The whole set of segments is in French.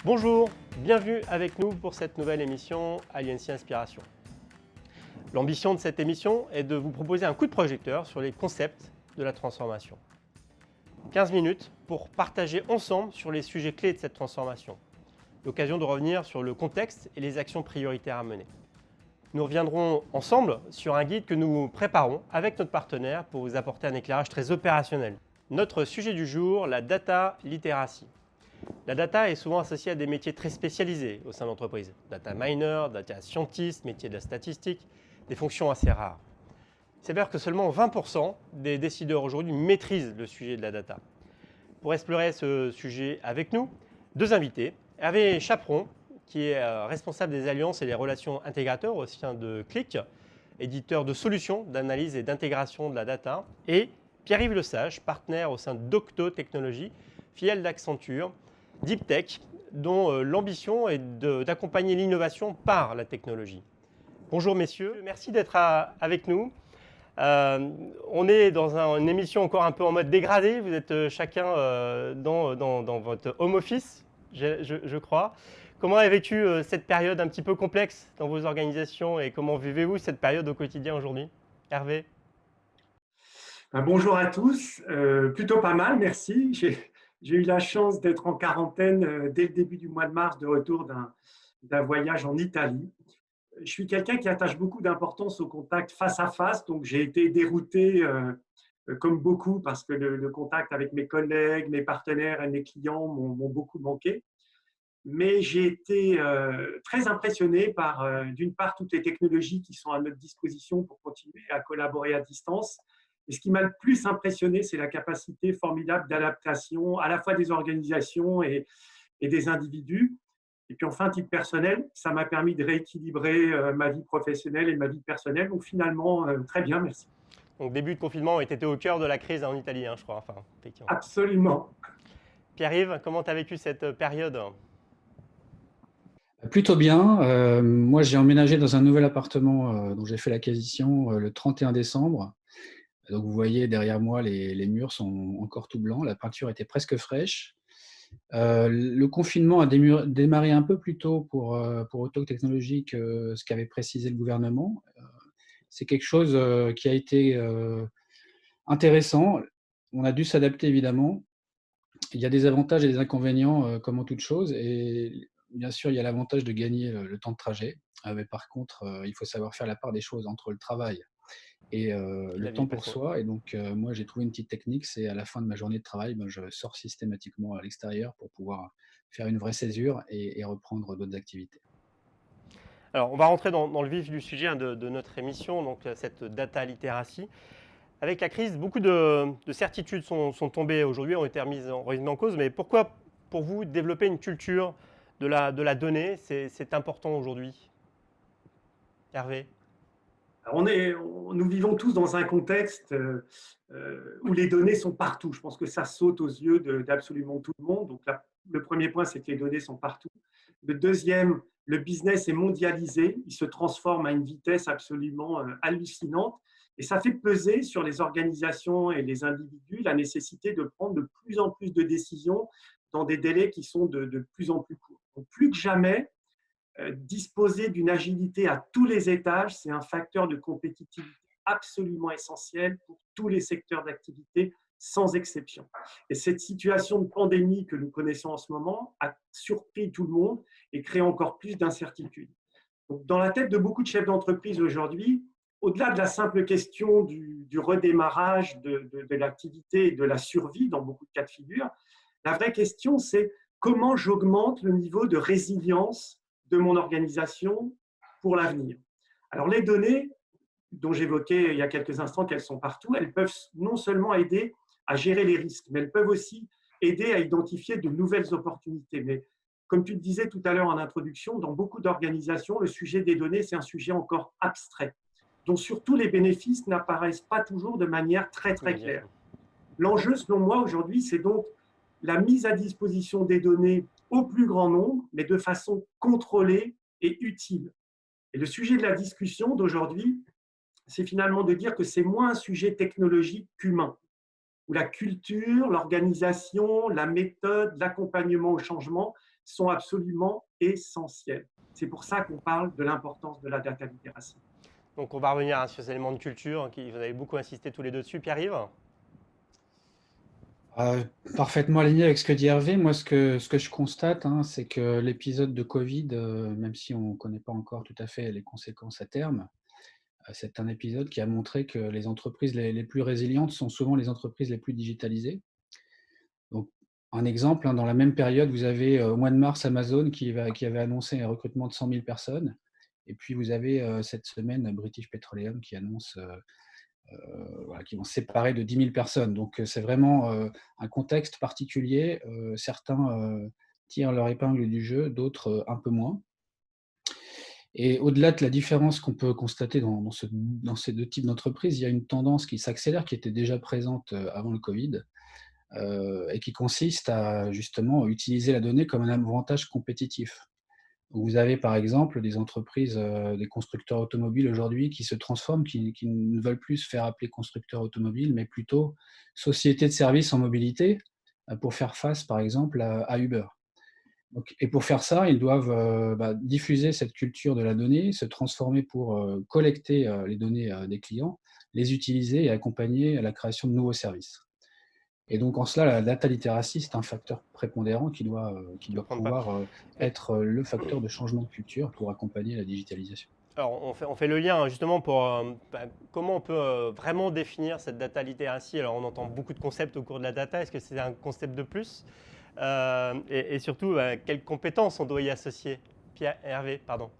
Bonjour, bienvenue avec nous pour cette nouvelle émission Aliency Inspiration. L'ambition de cette émission est de vous proposer un coup de projecteur sur les concepts de la transformation. 15 minutes pour partager ensemble sur les sujets clés de cette transformation. L'occasion de revenir sur le contexte et les actions prioritaires à mener. Nous reviendrons ensemble sur un guide que nous préparons avec notre partenaire pour vous apporter un éclairage très opérationnel. Notre sujet du jour, la data literacy. La data est souvent associée à des métiers très spécialisés au sein de l'entreprise. Data miner, data scientist, métier de la statistique, des fonctions assez rares. Il s'avère que seulement 20% des décideurs aujourd'hui maîtrisent le sujet de la data. Pour explorer ce sujet avec nous, deux invités. Hervé Chaperon, qui est responsable des alliances et des relations intégrateurs au sein de Qlik, éditeur de solutions d'analyse et d'intégration de la data, et Pierre-Yves Lesage, partenaire au sein d'Octo Technologies, filiale d'Accenture, Deep Tech, dont l'ambition est d'accompagner l'innovation par la technologie. Bonjour messieurs, merci d'être avec nous. On est dans une émission encore un peu en mode dégradé, vous êtes chacun dans votre home office, je crois. Comment avez-vous vécu cette période un petit peu complexe dans vos organisations et comment vivez-vous cette période au quotidien aujourd'hui? Hervé? Bonjour à tous, plutôt pas mal, merci. J'ai eu la chance d'être en quarantaine dès le début du mois de mars, de retour d'un voyage en Italie. Je suis quelqu'un qui attache beaucoup d'importance au contact face à face, donc j'ai été dérouté comme beaucoup parce que le contact avec mes collègues, mes partenaires et mes clients m'ont beaucoup manqué. Mais j'ai été très impressionné par, d'une part, toutes les technologies qui sont à notre disposition pour continuer à collaborer à distance. Et ce qui m'a le plus impressionné, c'est la capacité formidable d'adaptation à la fois des organisations et des individus. Et puis enfin, à titre personnel, ça m'a permis de rééquilibrer ma vie professionnelle et ma vie personnelle. Donc finalement, très bien, merci. Donc début de confinement était au cœur de la crise en Italie, je crois. Enfin, effectivement. Absolument. Pierre-Yves, comment tu as vécu cette période? Plutôt bien. Moi, j'ai emménagé dans un nouvel appartement dont j'ai fait l'acquisition le 31 décembre. Donc, vous voyez derrière moi, les murs sont encore tout blancs. La peinture était presque fraîche. Le confinement a démarré un peu plus tôt pour Auto Technologies que ce qu'avait précisé le gouvernement. C'est quelque chose qui a été intéressant. On a dû s'adapter, évidemment. Il y a des avantages et des inconvénients comme en toute chose. Et bien sûr, il y a l'avantage de gagner le temps de trajet. Mais par contre, il faut savoir faire la part des choses entre le travail et La le vie temps pour passée. soi. Et donc, moi, j'ai trouvé une petite technique, c'est à la fin de ma journée de travail, je sors systématiquement à l'extérieur pour pouvoir faire une vraie césure et reprendre d'autres activités. Alors, on va rentrer dans le vif du sujet de notre émission, donc cette data literacy. Avec la crise, beaucoup de certitudes sont tombées aujourd'hui, ont été remises en cause. Mais pourquoi, pour vous, développer une culture de la donnée, c'est important aujourd'hui? Hervé? Nous vivons tous dans un contexte où les données sont partout. Je pense que ça saute aux yeux d'absolument tout le monde. Donc, le premier point, c'est que les données sont partout. Le deuxième, le business est mondialisé. Il se transforme à une vitesse absolument hallucinante. Et ça fait peser sur les organisations et les individus la nécessité de prendre de plus en plus de décisions dans des délais qui sont de plus en plus courts. Donc, plus que jamais, disposer d'une agilité à tous les étages, c'est un facteur de compétitivité absolument essentiel pour tous les secteurs d'activité, sans exception. Et cette situation de pandémie que nous connaissons en ce moment a surpris tout le monde et crée encore plus d'incertitudes. Donc, dans la tête de beaucoup de chefs d'entreprise aujourd'hui, au-delà de la simple question du redémarrage de l'activité et de la survie dans beaucoup de cas de figure, la vraie question, c'est comment j'augmente le niveau de résilience de mon organisation pour l'avenir. Alors, les données dont j'évoquais il y a quelques instants qu'elles sont partout, elles peuvent non seulement aider à gérer les risques, mais elles peuvent aussi aider à identifier de nouvelles opportunités. Mais comme tu le disais tout à l'heure en introduction, dans beaucoup d'organisations, le sujet des données, c'est un sujet encore abstrait, dont surtout les bénéfices n'apparaissent pas toujours de manière très claire. L'enjeu, selon moi, aujourd'hui, c'est donc la mise à disposition des données au plus grand nombre, mais de façon contrôlée et utile. Et le sujet de la discussion d'aujourd'hui, c'est finalement de dire que c'est moins un sujet technologique qu'humain, où la culture, l'organisation, la méthode, l'accompagnement au changement, sont absolument essentielles. C'est pour ça qu'on parle de l'importance de la data literacy. Donc on va revenir sur ces éléments de culture, vous avez beaucoup insisté tous les deux dessus. Pierre-Yves? Parfaitement aligné avec ce que dit Hervé. Moi, ce que je constate, c'est que l'épisode de Covid, même si on ne connaît pas encore tout à fait les conséquences à terme, c'est un épisode qui a montré que les entreprises les plus résilientes sont souvent les entreprises les plus digitalisées. Donc, un exemple, dans la même période, vous avez au mois de mars Amazon qui avait annoncé un recrutement de 100 000 personnes. Et puis, vous avez cette semaine British Petroleum qui annonce qui vont se séparer de 10 000 personnes. Donc, c'est vraiment un contexte particulier. Certains tirent leur épingle du jeu, d'autres un peu moins. Et au-delà de la différence qu'on peut constater dans ces deux types d'entreprises, il y a une tendance qui s'accélère, qui était déjà présente avant le Covid, et qui consiste à justement utiliser la donnée comme un avantage compétitif. Vous avez par exemple des entreprises, des constructeurs automobiles aujourd'hui qui se transforment, qui ne veulent plus se faire appeler constructeurs automobiles, mais plutôt sociétés de services en mobilité, pour faire face par exemple à Uber. Et pour faire ça, ils doivent diffuser cette culture de la donnée, se transformer pour collecter les données des clients, les utiliser et accompagner à la création de nouveaux services. Et donc, en cela, la data literacy, c'est un facteur prépondérant qui doit pouvoir être le facteur de changement de culture pour accompagner la digitalisation. Alors, on fait le lien justement pour comment on peut vraiment définir cette data literacy. Alors, on entend beaucoup de concepts au cours de la data. Est-ce que c'est un concept de plus et surtout, quelles compétences on doit y associer? Hervé, pardon.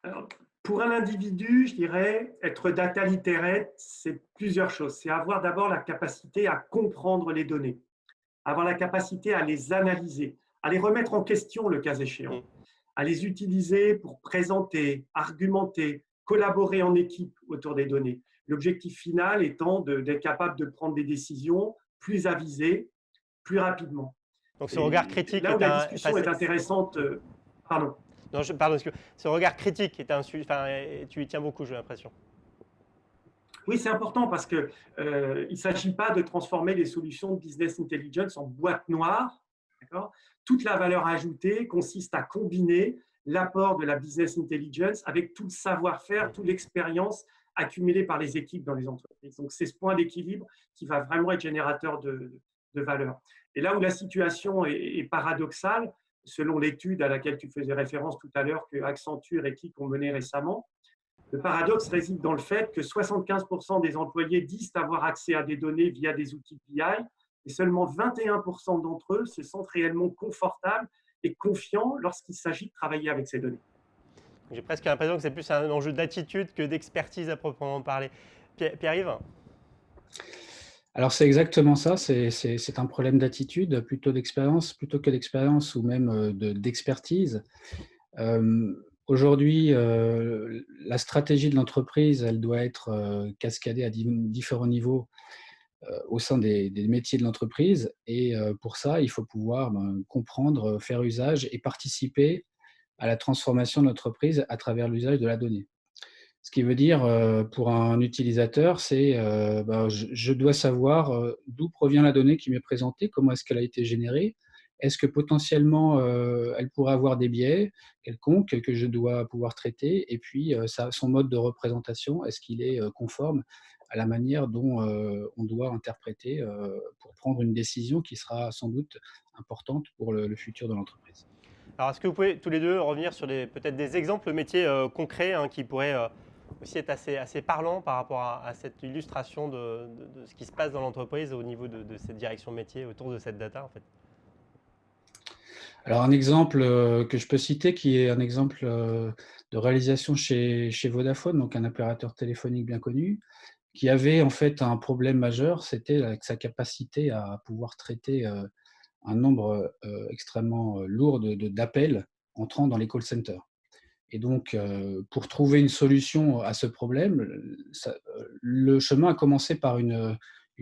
Alors, pour un individu, je dirais, être data literate, c'est plusieurs choses. C'est avoir d'abord la capacité à comprendre les données, avoir la capacité à les analyser, à les remettre en question le cas échéant, à les utiliser pour présenter, argumenter, collaborer en équipe autour des données. L'objectif final étant d'être capable de prendre des décisions plus avisées, plus rapidement. Donc ce regard critique là où la discussion est intéressante, pardon. Non, pardon, ce regard critique est un sujet, tu y tiens beaucoup, j'ai l'impression. Oui, c'est important parce qu'il ne s'agit pas de transformer les solutions de business intelligence en boîte noire. Toute la valeur ajoutée consiste à combiner l'apport de la business intelligence avec tout le savoir-faire, toute l'expérience accumulée par les équipes dans les entreprises. Donc, c'est ce point d'équilibre qui va vraiment être générateur de valeur. Et là où la situation est paradoxale, selon l'étude à laquelle tu faisais référence tout à l'heure que Accenture et Kik ont menée récemment, le paradoxe réside dans le fait que 75% des employés disent avoir accès à des données via des outils BI et seulement 21% d'entre eux se sentent réellement confortables et confiants lorsqu'il s'agit de travailler avec ces données. J'ai presque l'impression que c'est plus un enjeu d'attitude que d'expertise à proprement parler. Pierre-Yves ? Alors c'est exactement ça, c'est un problème d'attitude, plutôt que d'expérience ou même d'expertise. Aujourd'hui, la stratégie de l'entreprise, elle doit être cascadée à différents niveaux au sein des métiers de l'entreprise. Et pour ça, il faut pouvoir comprendre, faire usage et participer à la transformation de l'entreprise à travers l'usage de la donnée. Ce qui veut dire, pour un utilisateur, c'est je dois savoir d'où provient la donnée qui m'est présentée, comment est-ce qu'elle a été générée, est-ce que potentiellement elle pourrait avoir des biais quelconques que je dois pouvoir traiter, et puis son mode de représentation, est-ce qu'il est conforme à la manière dont on doit interpréter pour prendre une décision qui sera sans doute importante pour le futur de l'entreprise. Alors, est-ce que vous pouvez tous les deux revenir sur peut-être des exemples métiers concrets qui pourraient aussi être assez parlants par rapport à cette illustration de ce qui se passe dans l'entreprise au niveau de cette direction métier autour de cette data en fait? Alors un exemple que je peux citer qui est un exemple de réalisation chez Vodafone, donc un opérateur téléphonique bien connu, qui avait en fait un problème majeur, c'était sa capacité à pouvoir traiter un nombre extrêmement lourd d'appels entrant dans les call centers. Et donc, pour trouver une solution à ce problème, le chemin a commencé par une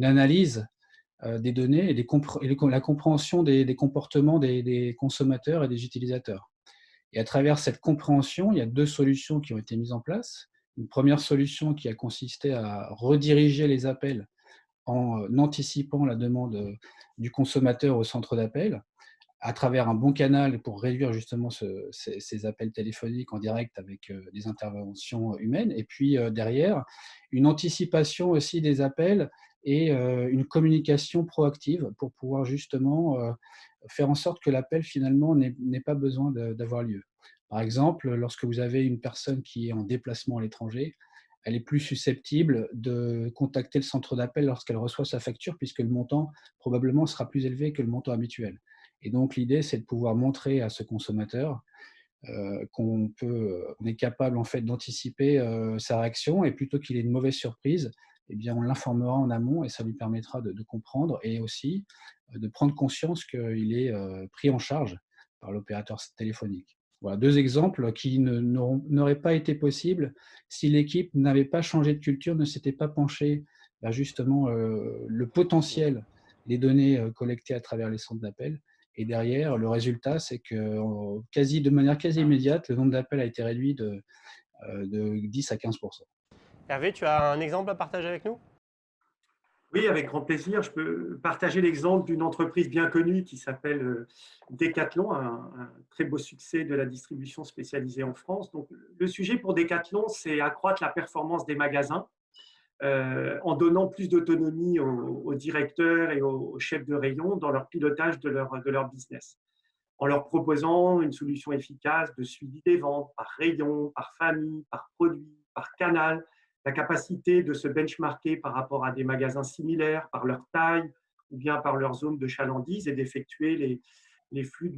analyse des données et la compréhension des comportements des consommateurs et des utilisateurs. Et à travers cette compréhension, il y a 2 solutions qui ont été mises en place. Une première solution qui a consisté à rediriger les appels en anticipant la demande du consommateur au centre d'appel, à travers un bon canal pour réduire justement ces appels téléphoniques en direct avec des interventions humaines. Et puis derrière, une anticipation aussi des appels et une communication proactive pour pouvoir justement faire en sorte que l'appel finalement n'ait pas besoin d'avoir lieu. Par exemple, lorsque vous avez une personne qui est en déplacement à l'étranger, elle est plus susceptible de contacter le centre d'appel lorsqu'elle reçoit sa facture, puisque le montant probablement sera plus élevé que le montant habituel. Et donc l'idée, c'est de pouvoir montrer à ce consommateur on est capable en fait d'anticiper sa réaction, et plutôt qu'il ait une mauvaise surprise, eh bien on l'informera en amont et ça lui permettra de comprendre et aussi de prendre conscience qu'il est pris en charge par l'opérateur téléphonique. Voilà 2 exemples qui n'auraient pas été possibles si l'équipe n'avait pas changé de culture, ne s'était pas penchée vers justement le potentiel des données collectées à travers les centres d'appel. Et derrière, le résultat, c'est que de manière quasi immédiate, le nombre d'appels a été réduit de 10 à 15%. Hervé, tu as un exemple à partager avec nous? Oui, avec grand plaisir. Je peux partager l'exemple d'une entreprise bien connue qui s'appelle Decathlon, un très beau succès de la distribution spécialisée en France. Donc, le sujet pour Decathlon, c'est accroître la performance des magasins en donnant plus d'autonomie aux directeurs et aux chefs de rayon dans leur pilotage de leur business, en leur proposant une solution efficace de suivi des ventes par rayon, par famille, par produit, par canal, la capacité de se benchmarker par rapport à des magasins similaires, par leur taille ou bien par leur zone de chalandise, et d'effectuer les flux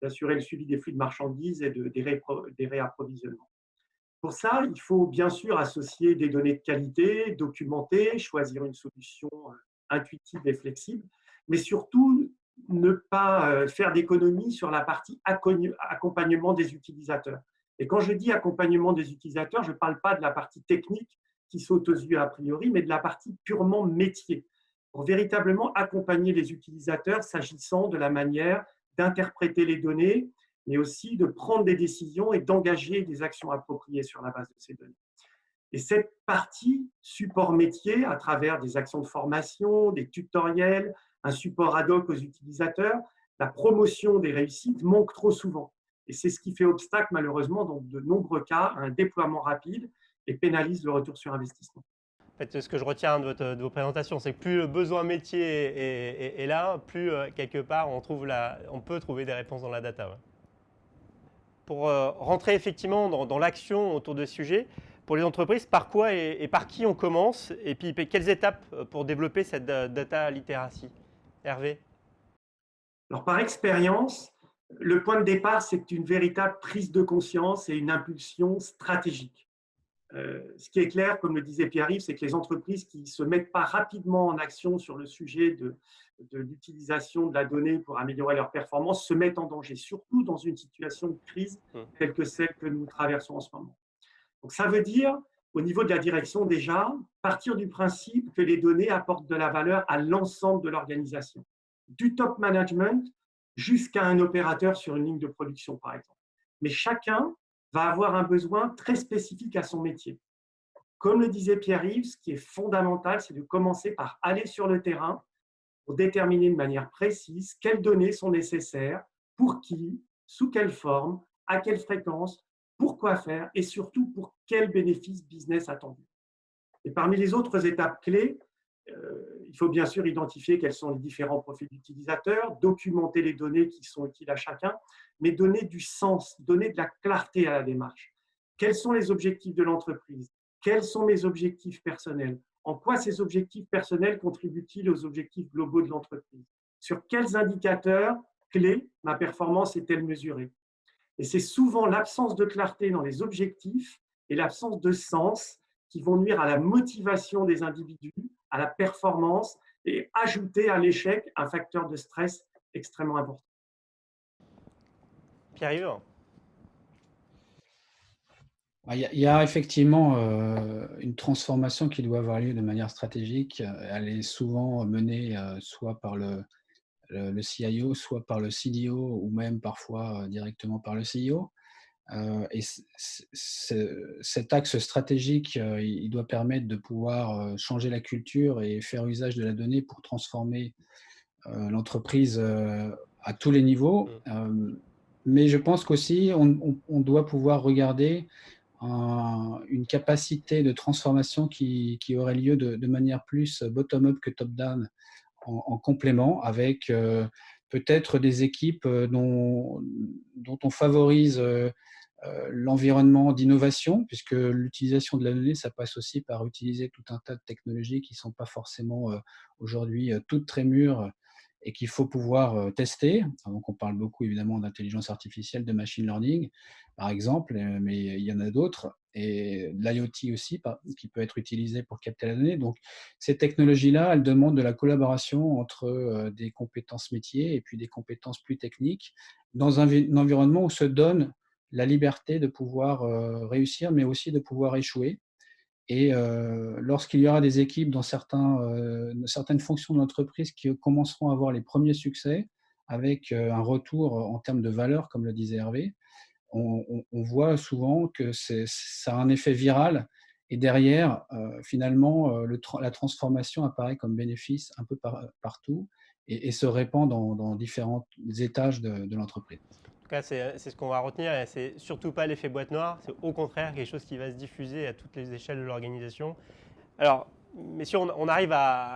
d'assurer le suivi des flux de marchandises et des réapprovisionnements. Pour ça, il faut bien sûr associer des données de qualité, documenter, choisir une solution intuitive et flexible, mais surtout ne pas faire d'économie sur la partie accompagnement des utilisateurs. Et quand je dis accompagnement des utilisateurs, je ne parle pas de la partie technique qui saute aux yeux a priori, mais de la partie purement métier, pour véritablement accompagner les utilisateurs s'agissant de la manière d'interpréter les données, mais aussi de prendre des décisions et d'engager des actions appropriées sur la base de ces données. Et cette partie support métier, à travers des actions de formation, des tutoriels, un support ad hoc aux utilisateurs, la promotion des réussites manque trop souvent. Et c'est ce qui fait obstacle, malheureusement, dans de nombreux cas, à un déploiement rapide et pénalise le retour sur investissement. En fait, ce que je retiens de vos présentations, c'est que plus le besoin métier est là, plus quelque part on peut trouver des réponses dans la data. Ouais. Pour rentrer effectivement dans l'action autour de ce sujet, pour les entreprises, par quoi et par qui on commence, et puis quelles étapes pour développer cette data literacy? Hervé? Alors, par expérience, le point de départ, c'est une véritable prise de conscience et une impulsion stratégique. Ce qui est clair, comme le disait Pierre-Yves, c'est que les entreprises qui ne se mettent pas rapidement en action sur le sujet de l'utilisation de la donnée pour améliorer leur performance se mettent en danger, surtout dans une situation de crise telle que celle que nous traversons en ce moment. Donc, ça veut dire, au niveau de la direction déjà, partir du principe que les données apportent de la valeur à l'ensemble de l'organisation, du top management jusqu'à un opérateur sur une ligne de production, par exemple. Mais chacun va avoir un besoin très spécifique à son métier. Comme le disait Pierre-Yves, ce qui est fondamental, c'est de commencer par aller sur le terrain pour déterminer de manière précise quelles données sont nécessaires, pour qui, sous quelle forme, à quelle fréquence, pourquoi faire et surtout pour quel bénéfice business attendu. Et parmi les autres étapes clés, il faut bien sûr identifier quels sont les différents profils d'utilisateurs, documenter les données qui sont utiles à chacun, mais donner du sens, donner de la clarté à la démarche. Quels sont les objectifs de l'entreprise? Quels sont mes objectifs personnels? En quoi ces objectifs personnels contribuent-ils aux objectifs globaux de l'entreprise? Sur quels indicateurs clés ma performance est-elle mesurée? Et c'est souvent l'absence de clarté dans les objectifs et l'absence de sens qui vont nuire à la motivation des individus, à la performance et ajouter à l'échec un facteur de stress extrêmement important. Pierre-Yves? Il y a effectivement une transformation qui doit avoir lieu de manière stratégique. Elle est souvent menée soit par le CIO, soit par le CDO ou même parfois directement par le CEO. Et cet axe stratégique, il doit permettre de pouvoir changer la culture et faire usage de la donnée pour transformer l'entreprise à tous les niveaux. Mais je pense qu'aussi, on doit pouvoir regarder une capacité de transformation qui aurait lieu de manière plus bottom-up que top-down en complément, avec peut-être des équipes dont on favorise l'environnement d'innovation, puisque l'utilisation de la donnée, ça passe aussi par utiliser tout un tas de technologies qui ne sont pas forcément aujourd'hui toutes très mûres et qu'il faut pouvoir tester. Donc, on parle beaucoup évidemment d'intelligence artificielle, de machine learning, par exemple, mais il y en a d'autres, et l'IoT aussi, qui peut être utilisé pour capter la donnée. Donc, ces technologies-là, elles demandent de la collaboration entre des compétences métiers et puis des compétences plus techniques dans un environnement où se donne la liberté de pouvoir réussir, mais aussi de pouvoir échouer. Et lorsqu'il y aura des équipes dans certaines fonctions de l'entreprise qui commenceront à avoir les premiers succès, avec un retour en termes de valeur, comme le disait Hervé, on voit souvent que ça a un effet viral. Et derrière, finalement, la transformation apparaît comme bénéfice un peu partout et se répand dans différents étages de l'entreprise. En tout cas, c'est ce qu'on va retenir, et c'est surtout pas l'effet boîte noire, c'est au contraire quelque chose qui va se diffuser à toutes les échelles de l'organisation. Alors, messieurs, on arrive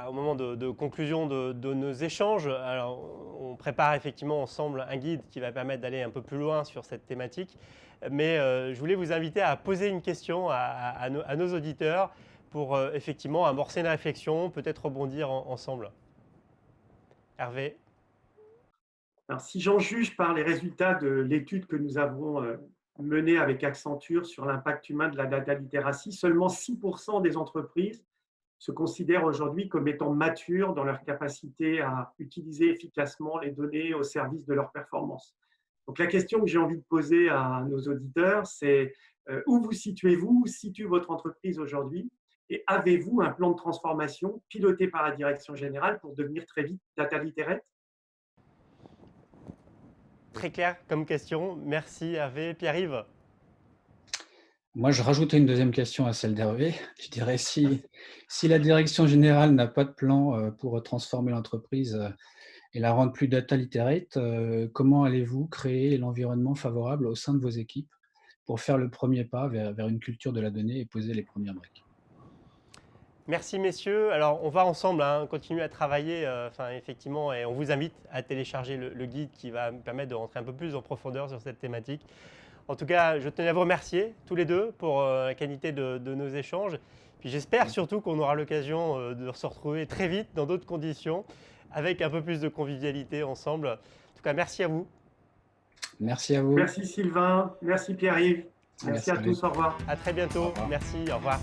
au moment de conclusion de nos échanges. Alors, on prépare effectivement ensemble un guide qui va permettre d'aller un peu plus loin sur cette thématique, mais je voulais vous inviter à poser une question à nos auditeurs pour effectivement amorcer une réflexion, peut-être rebondir ensemble. Hervé? Alors, si j'en juge par les résultats de l'étude que nous avons menée avec Accenture sur l'impact humain de la data literacy, seulement 6% des entreprises se considèrent aujourd'hui comme étant matures dans leur capacité à utiliser efficacement les données au service de leur performance. Donc, la question que j'ai envie de poser à nos auditeurs, c'est où vous situez-vous, où se situe votre entreprise aujourd'hui, et avez-vous un plan de transformation piloté par la direction générale pour devenir très vite data literate? Très clair comme question. Merci Hervé. Pierre-Yves? Moi, je rajoutais une deuxième question à celle d'Hervé. Je dirais, si la direction générale n'a pas de plan pour transformer l'entreprise et la rendre plus data literate, comment allez-vous créer l'environnement favorable au sein de vos équipes pour faire le premier pas vers une culture de la donnée et poser les premières briques? Merci messieurs. Alors on va ensemble continuer à travailler, effectivement, et on vous invite à télécharger le guide qui va me permettre de rentrer un peu plus en profondeur sur cette thématique. En tout cas, je tenais à vous remercier tous les deux pour la qualité de nos échanges. Puis j'espère surtout qu'on aura l'occasion de se retrouver très vite dans d'autres conditions, avec un peu plus de convivialité ensemble. En tout cas, merci à vous. Merci à vous. Merci Sylvain, merci Pierre-Yves, merci à tous, au revoir. À très bientôt, merci, au revoir.